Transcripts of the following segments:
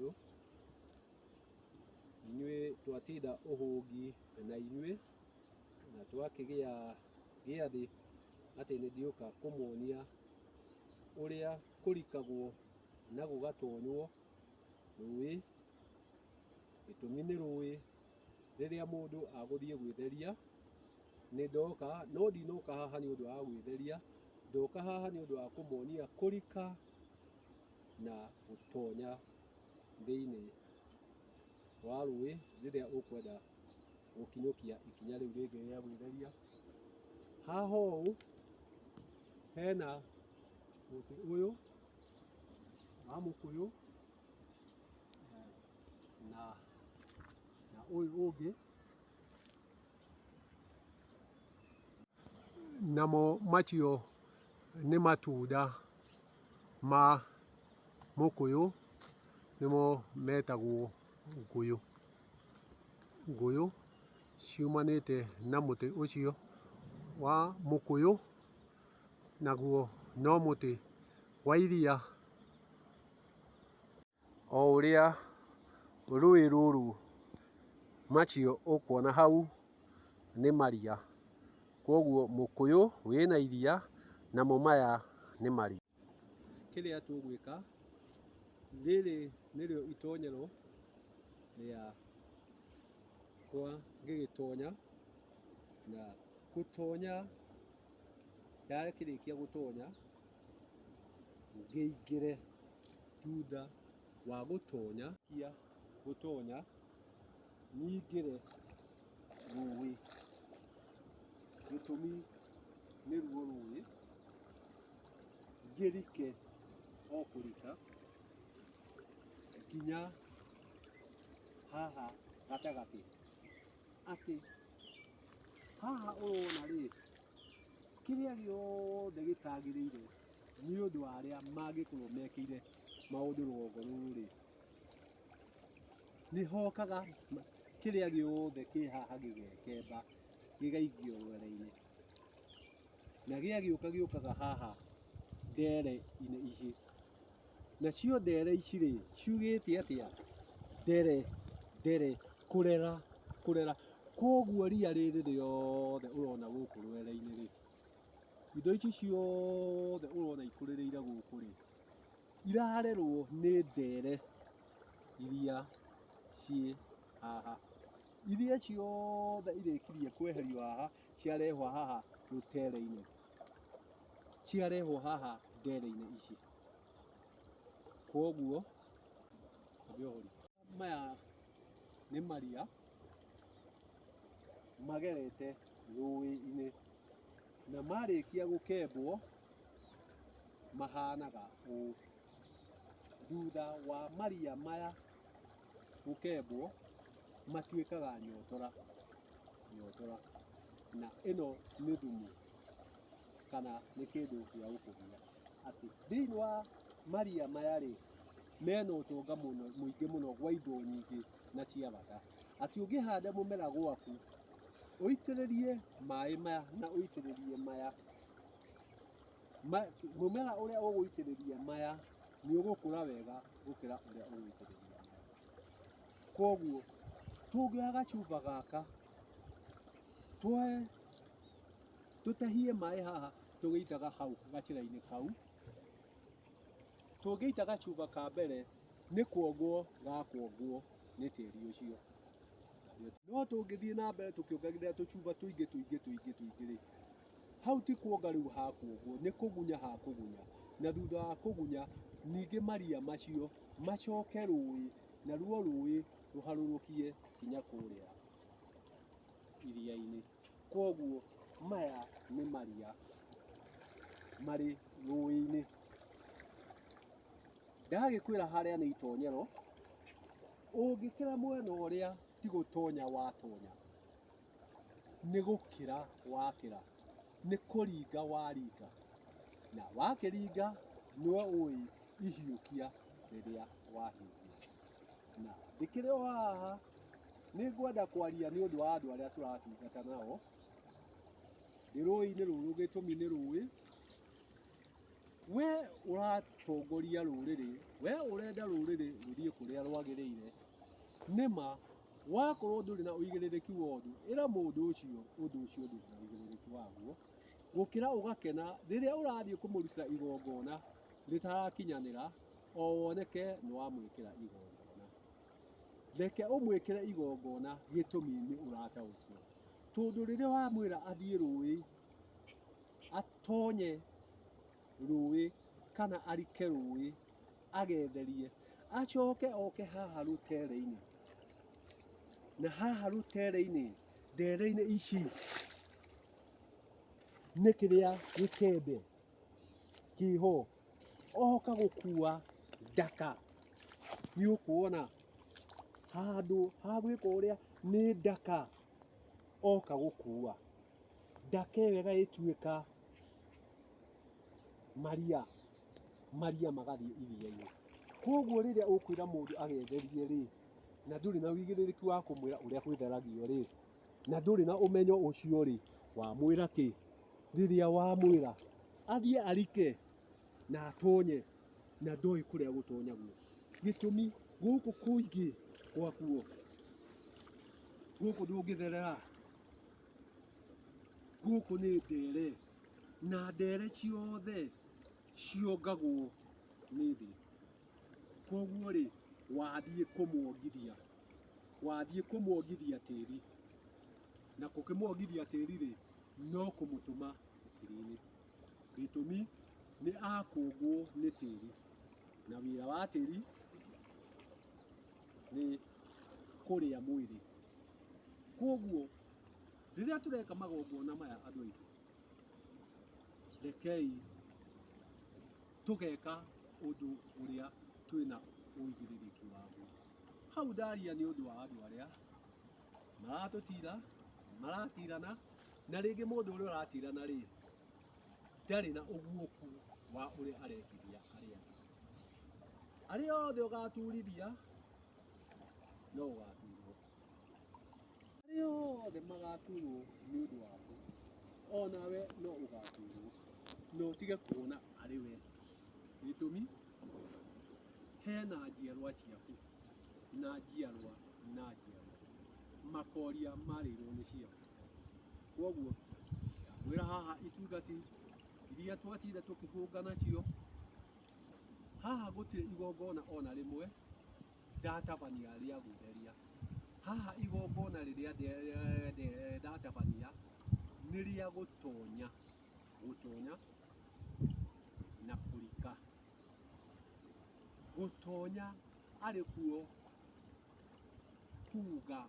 ũyũ, inyuĩ twatinda ũhũngi na inyuĩ na twakĩgĩa gĩathĩ atĩ nĩndĩũka kũmuonia ũrĩa kũrikagwo na gũgatonywo rũĩ. Gĩtũmi nĩ rũĩ rĩrĩa mũndũ agũthiĩ gwĩtheria. Nĩndoka, no ndinoka haha nĩ ũndũ wa gwĩtheria, ndoka haha nĩ ũndũ wa kũmuonia kũrika na gũtonya thĩinĩ wa rũĩ rĩrĩa ũkwenda gũkinyũkia ikinya rĩu rĩngĩ rĩa gwĩtheria. Haha ũũ hena mũtĩ ũyũ wa mũkũyũ na ũyũ ũngĩ namo macio nĩ matunda ma mũkũyũ, nĩmo metagwo ngũyũ. Ngũyũ ciumanĩte na mũtĩ ũcio wa mũkũyũ, naguo no mũtĩ wa iria. O ũrĩa rũĩ rũrũ macio ũkuona hau nĩ maria, koguo mũkũyũ wĩna iria, namo maya nĩ maria. Kĩrĩa tũgwĩka, rĩrĩ nĩrĩo itonyero rĩakwa ngĩgĩtonya, na gũtonya, ndakĩrĩkia gũtonya ngĩingĩre thutha wa gũtonya nyingĩre rũĩ. Gĩtũmi nĩruo rũĩ, ngĩrike o kũrika nginya haha gatagatĩ, atĩ haha ũrona rĩ, kĩrĩa gĩothe gĩtagĩrĩire nĩ ũndũ wa arĩa mangĩkorwo mekĩire maũndũ rũgongo rũrũ rĩ, nĩhokaga kĩrĩa gĩothe kĩ haha gĩgekemba gĩgaikio rwere-inĩ, na gĩagĩũka gĩũkaga haha ndere-inĩ ici. Nacio ndere ici rĩ, ciugĩte atĩa? Ndere, kũrera. Koguo ria rĩrĩ rĩothe ũrona gũkũ rwere-inĩ rĩ, indo ici ciothe ũrona ikũrĩrĩire gũkũ rĩ, irarerwo nĩ ndere iria ciĩ haha, iria ciothe irĩkirie kweherio haha, ciarehwo haha rũtere-inĩ, ciarehwo haha ndere-inĩ ici. Koguo maya nĩ maria magerete rũĩ-inĩ, na marĩkia gũkembwo mahanaga ũũ. Thutha wa maria maya gũkembwo matuĩkaga nyotora, na ĩno nĩ thumu kana nĩ kĩndũ gĩa gũkũria. Atĩ thĩinĩ wa maria maya rĩ, mena ũtonga mũingĩ mũno wa indo nyingĩ na cia bata. Atĩ ũngĩhanda mũmera gwaku, ũitĩrĩrie maĩ maya na ũitĩrĩrie maya, mũmera ũrĩa ũgũitĩrĩria maya nĩ ũgũkũra wega gũkĩra ũrĩa ũgũitĩrĩria maya. Koguo tũngĩoya gacuba gaka tuoe tũtahie maĩ haha tũgĩitaga hau gacĩra-inĩ kau, tũngĩita gacuba ka mbere nĩ kuongwo gakuongwo nĩ tĩri ũcio. No tũngĩthiĩ na mbere tũkĩongagĩrĩra tũcuba tũingĩ rĩ, hau ti kuonga rĩu hakuongwo, nĩ kũgunya hakũgunya, na thutha wa kũgunya ningĩ maria macio macoke rũĩ, naruo rũĩ rũharũrũkie nginya kũrĩa iria-inĩ. Koguo maya nĩ maria marĩ rũĩ-inĩ. Ndagĩkwĩra harĩa nĩ itonyero, ũngĩkĩra mwena ũrĩa ti gũtonya watonya, nĩ gũkĩra wakĩra, nĩ kũringa waringa, na wakĩringa no ũĩ ihiũkia rĩrĩa wahiũkia. Na ndĩkĩrĩ o haha, nĩ ngwenda kwaria nĩ ũndũ wa andũ arĩa tũratungata nao, nĩ rũĩ-inĩ rũrũ, gĩtũmi nĩ rũĩ. We ũratongoria rũrĩrĩ, we ũrenda rũrĩrĩ rũthiĩ kũrĩa ũrĩa rwagĩrĩire nĩma wakorwo ndũrĩ na ũigĩrĩrĩki wa ũndũ ĩra mũndũ ũcio ndũrĩ na ũigĩrĩrĩki waguo gũkĩra ũgakena rĩrĩa ũrathiĩ kũmũrutĩra igongona rĩtarakinyanĩra o woneke nĩ wamwĩkĩra igongona. Reke ũmwĩkĩre igongona gĩtũmi nĩ ũrataũkwo, tondũ rĩrĩa wamwĩra athiĩ rũĩ atonye rũĩ kana arike rũĩ agetherie acoke oke haha rũtere-inĩ, na haha rũtere-inĩ ndere-inĩ ici nĩ kĩrĩa gĩkembe kĩho oka gũkua ndaka, nĩ ũkuona handũ ha gwĩka ũrĩa nĩ ndaka oka gũkua ndaka ĩyo ĩgagĩtuĩka maria magathiĩ iria-inĩ. Koguo rĩrĩa ũkwĩra mũndũ agetherie rĩ na ndũrĩ na ũigĩrĩrĩki wa kũmwĩra ũrĩa gwĩtheragio rĩ na ndũrĩ na ũmenyo ũcio rĩ, wamwĩra kĩ? Rĩrĩa wamwĩra athiĩ arike na atonye na ndoĩ kũrĩa gũtonyagwo, gĩtũmi gũkũ kũingĩ gwakuo gũkũ ndũngĩtherera, gũkũ nĩ ndere na ndere ciothe ciongagwo nĩ thĩ. Koguo rĩ wathiĩ kũmwongithia tĩri na gũkĩmwongithia tĩri rĩ no kũmũtũma ũkiri-inĩ, gĩtũmi nĩ akũngwo nĩ tĩri na wĩra wa tĩri nĩ kũrĩa mwĩrĩ. Koguo rĩrĩa tũreka magongona maya andũ aitũ, rekei tũgeka ũndũ ũrĩa twĩna ũigĩrĩrĩki waguo. Hau ndaria nĩ ũndũ wa andũ arĩa maratirana na rĩngĩ mũndũ ũrĩa ũratirana rĩ ndarĩ na ũguũku wa ũrĩa arekithia arĩa angĩ. Arĩa othe ũgaturithia no ũgaturwo, arĩa othe magaturwo nĩ ũndũ waku onawe no ũgaturwo, na ũtige kuona arĩ we, gĩtũmi hena njiarwa ciaku na njiarwa makoria marĩrwo nĩ ciao. Koguo ndamwĩra haha itungati iria twatinda tũkĩhũnga nacio, haha gũtirĩ igongona ona rĩmwe ndatabania rĩa gũtheria. Haha igongona rĩrĩa ndatabania nĩ rĩa gũtonya na kũrika. Gũtonya arĩ kuo kuga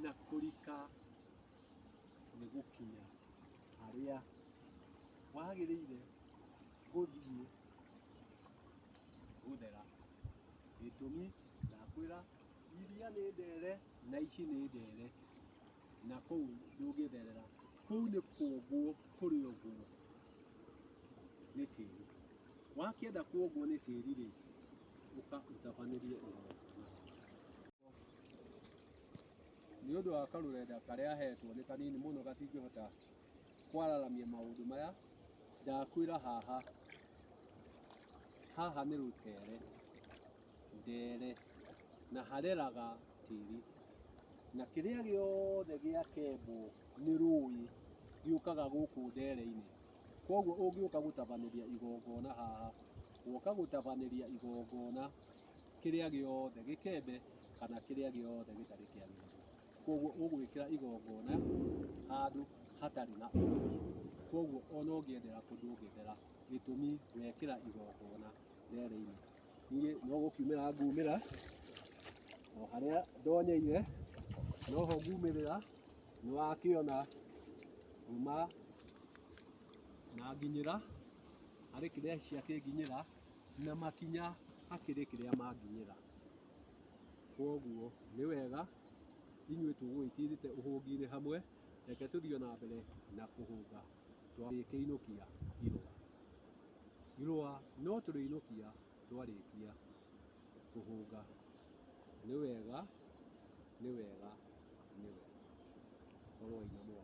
na kũrika nĩ gũkinya harĩa wagĩrĩire gũthiĩ gũthera. Gĩtũmi ndakwĩra iria nĩ ndere na ici nĩ ndere na kũu ndũngĩtherera, kũu nĩ kuombwo kũrĩ ũguo nĩ tĩri. Wakĩenda kuombwo nĩ tĩri rĩ ũka ũtabanĩrie igongona. Nĩ ũndũ wa karũrenda karĩa hetwo nĩ kanini mũno gatingĩhota kwararamia maũndũ maya, ndakwĩra haha nĩ rũtere, ndere na hareraga tĩri, na kĩrĩa gĩothe gĩakembwo nĩ rũĩ gĩũkaga gũkũ ndere-inĩ. Koguo ũngĩũka gũtabanĩria igongona haha, woka gũtabanĩria igongona kĩrĩa gĩothe gĩkembe kana kĩrĩa gĩothe gĩtarĩ kĩamũre. Koguo ũgwĩkĩra igongona handũ hatarĩ na ũgitĩri, koguo ona ũngĩendera kũ ndũngĩthera, gĩtũmi wekĩra igongona ndere-inĩ. Niĩ no gũkiumĩra ngumĩra o harĩa ndonyeire noho ngumĩrĩra, nĩ wakĩona kuma na nginyĩra harĩ kĩrĩa ciakĩnginyĩra na makinya hakĩrĩ kĩrĩa manginyĩra. Koguo nĩ wega inyuĩ tũgũgĩtirĩte ũhũngi-inĩ hamwe, reke tũthiĩ na mbere na kũhũnga twagĩkĩinũkia irũa. Irũa no tũrĩinũkia twarĩkia kũhũnga. Nĩ wega korwo ina mwaki.